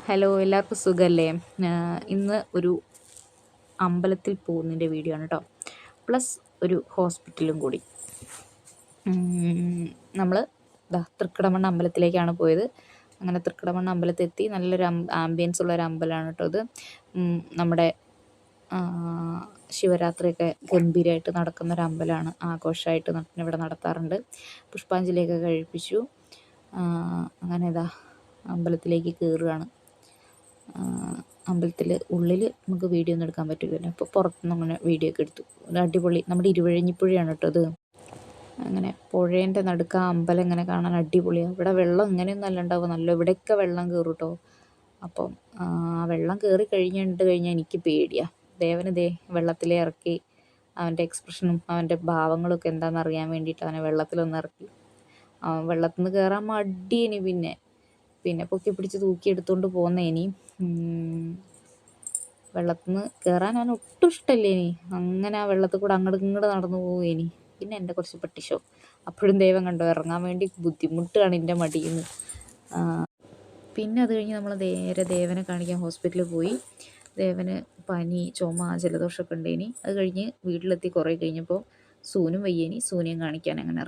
Hello, എല്ലാവർക്കും സുഖമല്ലേ? ഇന്ന് ഒരു അമ്പലത്തിൽ പോകുന്നതിൻ്റെ വീഡിയോ ആണ് കേട്ടോ. പ്ലസ് ഒരു ഹോസ്പിറ്റലും കൂടി. നമ്മൾ തൃക്കടമണ്ണ അമ്പലത്തിലേക്കാണ് പോയത്. അങ്ങനെ തൃക്കടമണ്ണ അമ്പലത്തെത്തി. നല്ലൊരു ആംബിയൻസ് ഉള്ളൊരു അമ്പലമാണ് കേട്ടോ ഇത്. നമ്മുടെ ശിവരാത്രിയൊക്കെ ഗംഭീരമായിട്ട് നടക്കുന്നൊരു അമ്പലമാണ്. ആഘോഷമായിട്ട് ഇവിടെ നടത്താറുണ്ട്. പുഷ്പാഞ്ജലിയൊക്കെ കഴിപ്പിച്ചു. അങ്ങനെ ഇതാ അമ്പലത്തിലേക്ക് കയറുകയാണ്. അമ്പലത്തിൽ ഉള്ളിൽ നമുക്ക് വീഡിയോ ഒന്നും എടുക്കാൻ പറ്റില്ലല്ലോ, അപ്പോൾ പുറത്തുനിന്ന് അങ്ങനെ വീഡിയോ ഒക്കെ എടുത്തു. അടിപൊളി. നമ്മുടെ ഇരുവഴിഞ്ഞിപ്പുഴയാണ് കേട്ടോ അത്. അങ്ങനെ പുഴേൻ്റെ നടുക്ക് ആ അമ്പലം ഇങ്ങനെ കാണാൻ അടിപൊളിയാണ്. ഇവിടെ വെള്ളം ഇങ്ങനെയൊന്നും അല്ല ഉണ്ടാവുക, നല്ല ഇവിടെയൊക്കെ വെള്ളം കയറും കേട്ടോ. അപ്പം വെള്ളം കയറി കഴിഞ്ഞാൽ എനിക്ക് പേടിയാണ്. ദേവന് വെള്ളത്തിലേ ഇറക്കി അവൻ്റെ എക്സ്പ്രഷനും അവൻ്റെ ഭാവങ്ങളൊക്കെ എന്താണെന്ന് അറിയാൻ വേണ്ടിയിട്ട് അവനെ വെള്ളത്തിലൊന്ന് ഇറക്കി. അവൻ വെള്ളത്തിൽ നിന്ന് കയറാൻ മടിയേനി. പിന്നെ പൊക്കി പിടിച്ച് തൂക്കി എടുത്തുകൊണ്ട് പോന്നേനി. വെള്ളത്തിൽ നിന്ന് കയറാൻ അവൻ ഒട്ടും ഇഷ്ടമല്ലേനി. അങ്ങനെ ആ വെള്ളത്തിൽ കൂടെ അങ്ങോട്ട് ഇങ്ങോട്ട് നടന്നു പോവേനി. പിന്നെ എൻ്റെ കുറച്ച് പട്ടിഷോ. അപ്പോഴും ദൈവം കണ്ടോ, ഇറങ്ങാൻ വേണ്ടി ബുദ്ധിമുട്ടാണ് എൻ്റെ മടിയിൽ നിന്ന്. പിന്നെ അത് കഴിഞ്ഞ് നമ്മൾ നേരെ ദേവനെ കാണിക്കാൻ ഹോസ്പിറ്റലിൽ പോയി. ദേവന് പനി, ചുമ, ജലദോഷമൊക്കെ ഉണ്ടേനി. അത് കഴിഞ്ഞ് വീട്ടിലെത്തി കുറേ കഴിഞ്ഞപ്പോൾ സൂനും വയ്യേനി. സൂനെയും കാണിക്കാൻ അങ്ങനെ